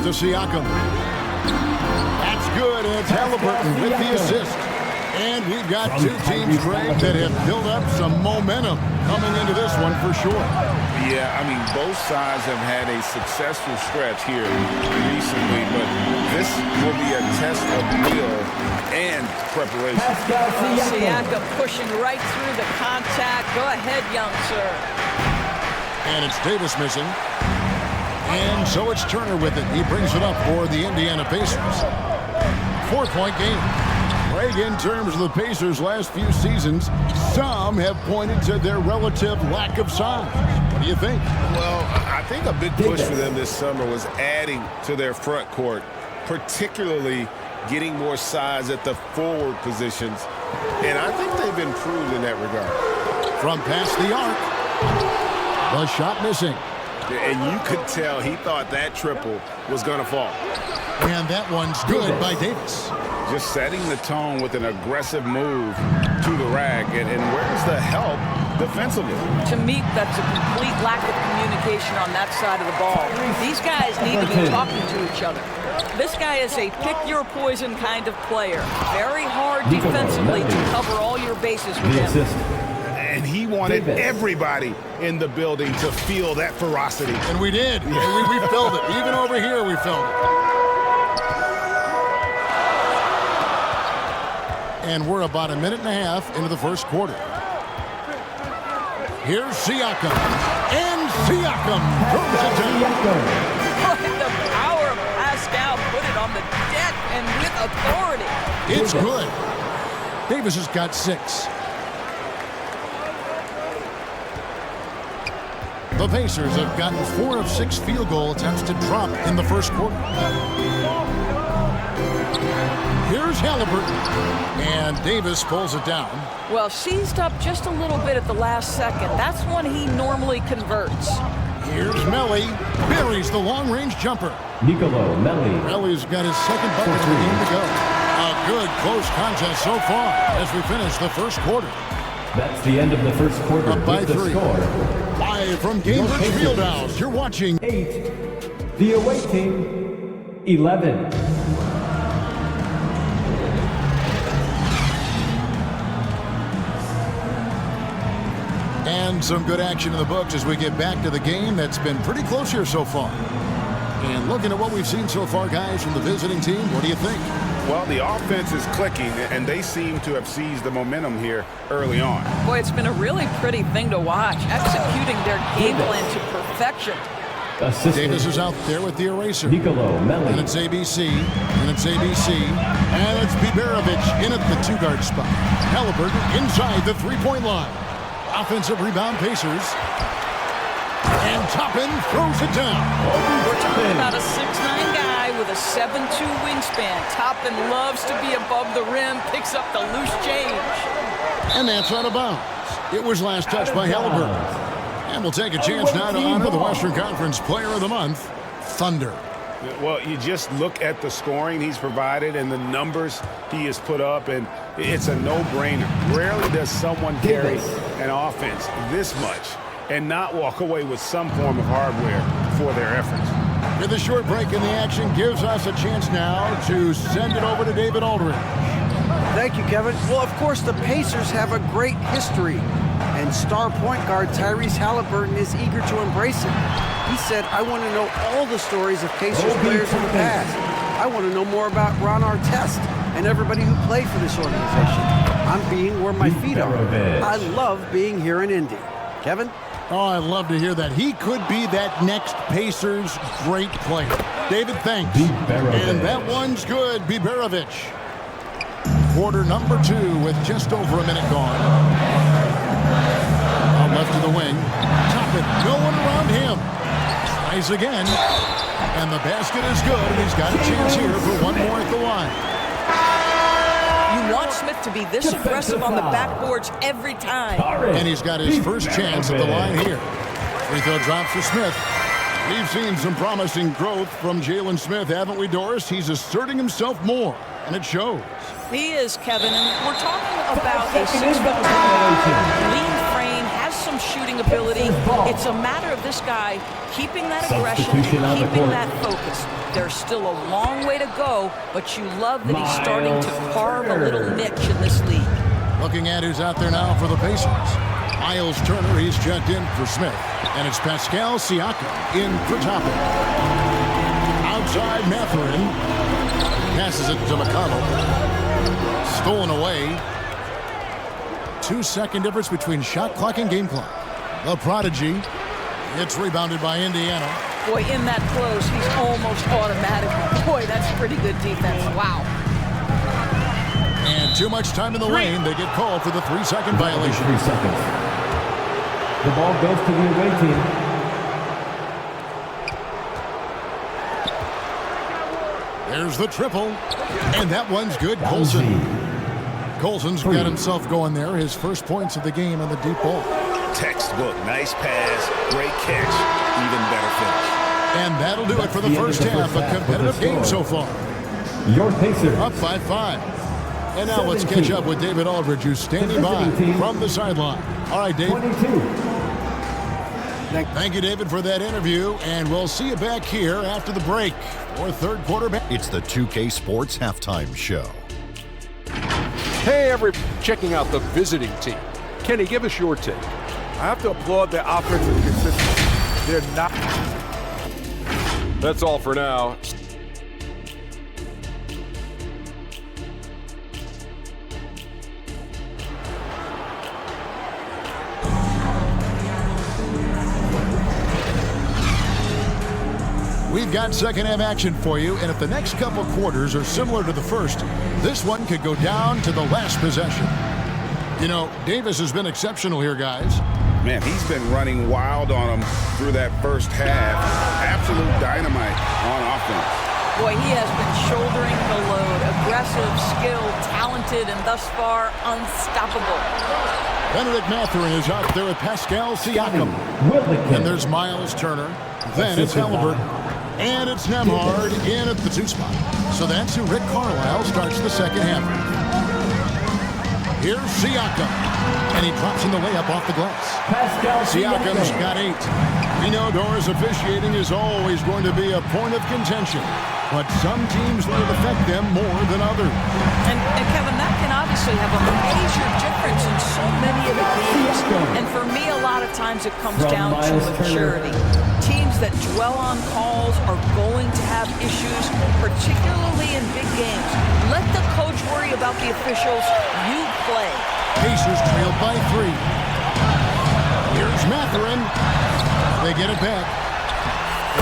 to Siakam. That's good, and it's Halliburton with the assist. And we've got two teams, Greg, that have built up some momentum coming into this one for sure. Yeah, I mean, both sides have had a successful stretch here recently, but this will be a test of will and preparation. Siakam pushing right through the contact. Go ahead, young sir. And it's Davis missing. And so it's Turner with it. He brings it up for the Indiana Pacers. 4-point game. Greg, in terms of the Pacers' last few seasons, some have pointed to their relative lack of size. What do you think? Well, I think a big push for them this summer was adding to their front court, particularly getting more size at the forward positions. And I think they've improved in that regard. From past the arc, the shot missing. And you could tell he thought that triple was going to fall. And that one's good by Davis. Just setting the tone with an aggressive move to the rack. And where's the help defensively? To me, that's a complete lack of communication on that side of the ball. These guys need to be talking to each other. This guy is a pick-your-poison kind of player. Very hard defensively to cover all your bases with him. And he wanted everybody in the building to feel that ferocity. And we did. Yeah. We felt it. Even over here, we felt it. And we're about a minute and a half into the first quarter. Here's Siakam. And Siakam throws it down. The power of Pascal put it on the deck and with authority. It's good. Davis has got 6. The Pacers have gotten 4 of 6 field goal attempts to drop in the first quarter. Here's Halliburton. And Davis pulls it down. Well, seized up just a little bit at the last second. That's when he normally converts. Here's Melly. Buries the long-range jumper. Nicolo Melli. Melly's got his second bucket of the game to go. A good close contest so far as we finish the first quarter. That's the end of the first quarter. Up by 3. Score. Live from Cambridge Fieldhouse, you're watching 8. The away team, 11. And some good action in the books as we get back to the game that's been pretty close here so far. And looking at what we've seen so far, guys, from the visiting team, what do you think? Well, the offense is clicking, and they seem to have seized the momentum here early on. Boy, it's been a really pretty thing to watch, executing their game plan to perfection. Assistant. Davis is out there with the eraser. Nicolo Melli. And it's ABC. And it's ABC. And it's Biberovic in at the 2-guard spot. Halliburton inside the 3-point line. Offensive rebound, Pacers. And Toppin throws it down. We're talking about a 6'9" guy with a 7'2" wingspan. Toppin loves to be above the rim, picks up the loose change. And that's out of bounds. It was last touched by Halliburton. And we'll take a chance now to honor the Western Conference Player of the Month, Thunder. Well, you just look at the scoring he's provided and the numbers he has put up, and it's a no-brainer. Rarely does someone carry an offense this much and not walk away with some form of hardware for their efforts. With a short break in the action gives us a chance now to send it over to David Aldridge. Thank you, Kevin. Well, of course, the Pacers have a great history, and star point guard Tyrese Halliburton is eager to embrace it. He said, I want to know all the stories of Pacers players in the past. I want to know more about Ron Artest and everybody who played for this organization. I'm being where my feet are. I love being here in Indy. Kevin? Oh, I love to hear that. He could be that next Pacers great player. David, thanks. And that one's good, Biberovic. Quarter number 2 with just over a minute gone. Out left to the wing. Toppin, no one around him. Tries again. And the basket is good. And he's got a chance here for one more at the line. You want Smith to be this aggressive on the backboards every time. And he's got his first chance at the line here. Free throw drops for Smith. We've seen some promising growth from Jalen Smith, haven't we, Doris? He's asserting himself more, and it shows. He is, Kevin, and we're talking about a 6'2", lean frame, has some shooting finishing ability. It's a matter of this guy keeping that aggression, Substitution on the keeping court. that focus. There's still a long way to go, but you love that he's starting to carve a little niche in this league. Looking at who's out there now for the Pacers. Miles Turner, he's checked in for Smith. And it's Pascal Siakam in for Toppin. Outside Mathurin. Passes it to McConnell. Stolen away. 2-second difference between shot clock and game clock. The prodigy. It's rebounded by Indiana. Boy, in that close, he's almost automatic. Boy, that's pretty good defense. Wow. And too much time in the lane. They get called for the 3-second violation. 3 seconds. The ball goes to the away team. There's the triple. And that one's good. Colson. Colson's got himself going there. His first points of the game on the deep ball. Textbook. Nice pass. Great catch. Even better finish. And that'll do it for the first half. A competitive game so far. Your Pacers. Up by 5. And now let's catch up with David Aldridge, who's standing by from the sideline. All right, Dave. 22. Thank you, David, for that interview. And we'll see you back here after the break for third quarter. It's the 2K Sports Halftime Show. Hey, checking out the visiting team. Kenny, give us your take. I have to applaud their offensive consistency. They're not. That's all for now. We've got second half action for you, and if the next couple quarters are similar to the first, this one could go down to the last possession. You know, Davis has been exceptional here, guys. Man, he's been running wild on them through that first half. Absolute dynamite on offense. Boy, he has been shouldering the load. Aggressive, skilled, talented, and thus far, unstoppable. Benedict Mathurin is out there with Pascal Siakam. And there's Miles Turner. Then it's Halliburton. And it's Nemhard in at the 2 spot. So that's who Rick Carlisle starts the second half. Here's Siakam. And he drops in the layup off the glass. Siakam's got 8. We know Doris officiating is always going to be a point of contention. But some teams let it affect them more than others. And Kevin, that can obviously have a major difference in so many of the games. And for me, a lot of times it comes down to maturity. Teams that dwell on calls are going to have issues, particularly in big games. Let the coach worry about the officials. You play. Pacers trailed by 3. Here's Mathurin. They get it back.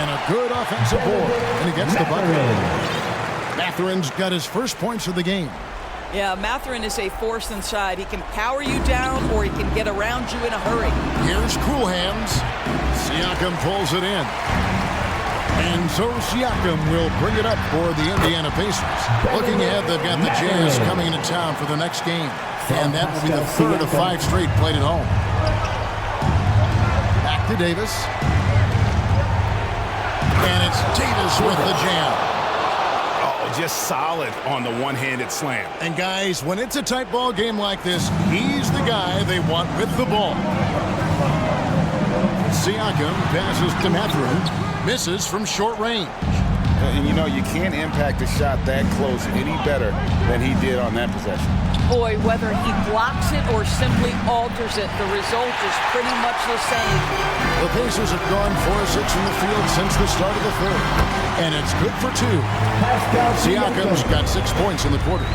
And a good offensive board. And he gets the bucket. Mathurin's got his first points of the game. Yeah, Mathurin is a force inside. He can power you down or he can get around you in a hurry. Here's Cool Hands. Siakam pulls it in. And so Siakam will bring it up for the Indiana Pacers. Looking ahead, they've got the Jazz coming into town for the next game. And that will be the third of 5 straight played at home. Back to Davis. And it's Davis with the jam. Oh, just solid on the one-handed slam. And guys, when it's a tight ball game like this, he's the guy they want with the ball. Siakam passes to Mathurin. Misses from short range. And you know, you can't impact a shot that close any better than he did on that possession. Boy, whether he blocks it or simply alters it, the result is pretty much the same. The Pacers have gone 4-6 in the field since the start of the third. And it's good for 2. Siakam's got 6 points in the quarter.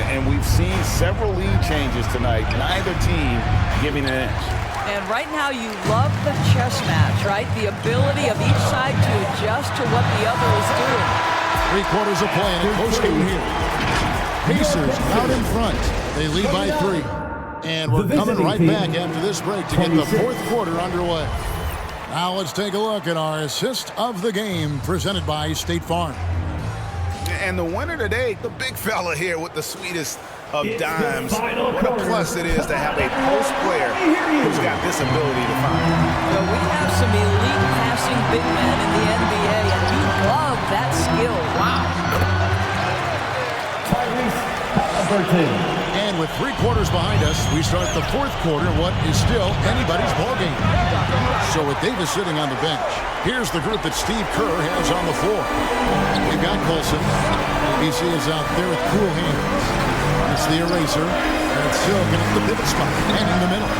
And we've seen several lead changes tonight. Neither team giving an inch. And right now you love the chess match, right? The ability of each side to adjust to what the other is doing. 3 quarters of play in a close game here. Pacers out in front. They lead by 3. And we're coming right back after this break to get the fourth quarter underway. Now let's take a look at our assist of the game presented by State Farm. And the winner today, the big fella here with the sweetest of dimes. What a plus it is to have a post player who's got this ability to find. Well, we have some elite passing big men in the NBA, and we love that skill. Wow. And And with 3 quarters behind us, we start the 4th quarter, what is still anybody's ballgame. So with Davis sitting on the bench, here's the group that Steve Kerr has on the floor. We've got Colson. ABC is out there with cool hands. It's the eraser, and it's still getting the pivot spot and in the middle.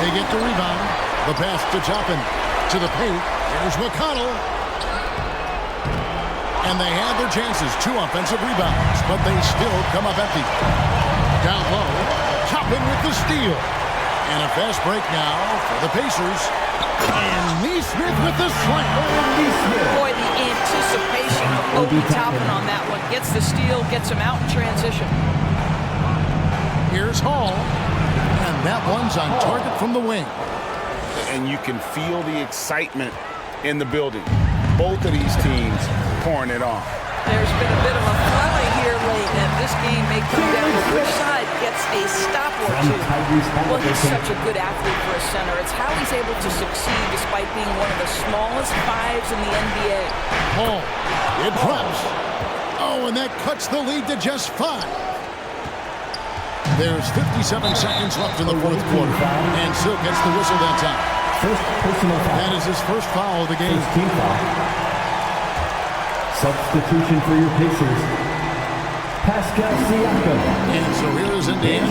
They get the rebound. The pass to Toppin. To the paint. Here's McConnell. And they had their chances. 2 offensive rebounds, but they still come up empty. Down low, Toppin with the steal. And a fast break now for the Pacers. And Neesmith with the slam. Boy, the anticipation of Obi Toppin on that one. Gets the steal, gets him out in transition. Here's Hall. And that one's on target from the wing. And you can feel the excitement in the building. Both of these teams pouring it on. There's been a bit of a flurry here late, and this game may come down to which side gets a stop or two. Well, he's such a good athlete for a center. It's how he's able to succeed despite being one of the smallest 5s in the NBA. Hall, it drops. Oh, and that cuts the lead to just 5. There's 57 seconds left in the 4th quarter, and Silk gets the whistle that time. First personal foul. That is his first foul of the game. First team foul. Substitution for your Pacers. Pascal Siakam. And so here is Indiana.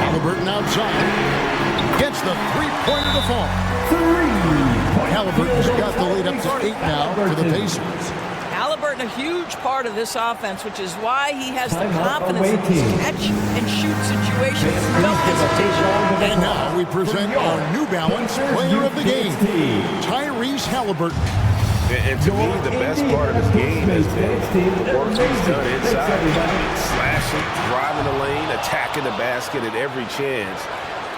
Halliburton outside. Gets the 3-pointer to fall. 3-point. Halliburton's got the lead up to 8 now for the Pacers. Halliburton, a huge part of this offense, which is why he has the confidence in these catch-and-shoot situations. No hesitation. And now we present our New Balance player of the game, Tyrese Halliburton. And to me, the best part of this game has been the work he's done inside. Slashing, driving the lane, attacking the basket at every chance.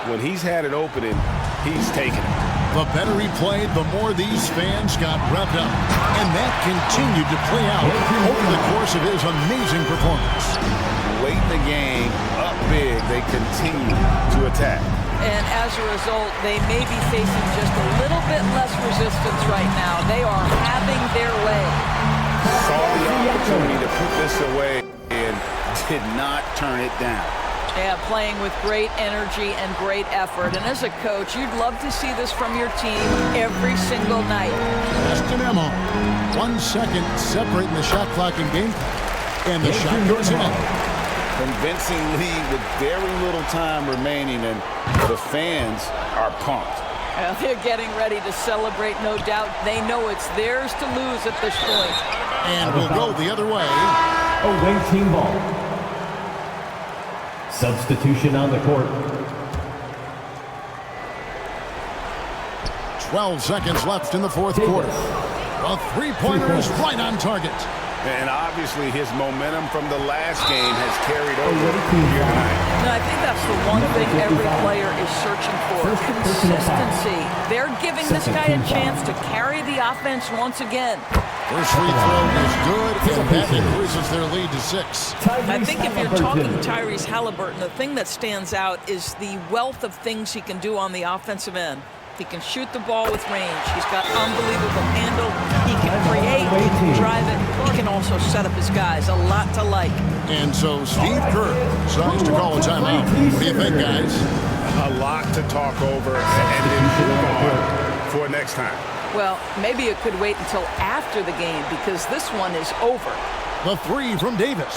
When he's had an opening, he's taken it. The better he played, the more these fans got revved up. And that continued to play out over the course of his amazing performance. Late in the game, up big, they continue to attack. And as a result, they may be facing just a little bit less resistance right now. They are having their way. Saw the opportunity to put this away and did not turn it down. Yeah, playing with great energy and great effort. And as a coach, you'd love to see this from your team every single night. Justin Emma, 1 second separating the shot clock and game clock. And the shot goes in. Convincing lead with very little time remaining, and the fans are pumped. They're getting ready to celebrate, no doubt. They know it's theirs to lose at this point. And we'll go the other way. Away team ball. Substitution on the court. 12 seconds left in the 4th quarter. A 3-pointer is right on target. And obviously his momentum from the last game has carried over here tonight. And I think that's the one thing every player is searching for, consistency. They're giving this guy a chance to carry the offense once again. First free throw is good, and that increases their lead to 6. I think if you're talking Tyrese Halliburton, the thing that stands out is the wealth of things he can do on the offensive end. He can shoot the ball with range. He's got unbelievable handle. He can create, he can drive it. He can also set up his guys. A lot to like. And so Steve Kerr decides to call a timeout. What do you think, guys? A lot to talk over and improve on for next time. Well, maybe it could wait until after the game because this one is over. The 3 from Davis.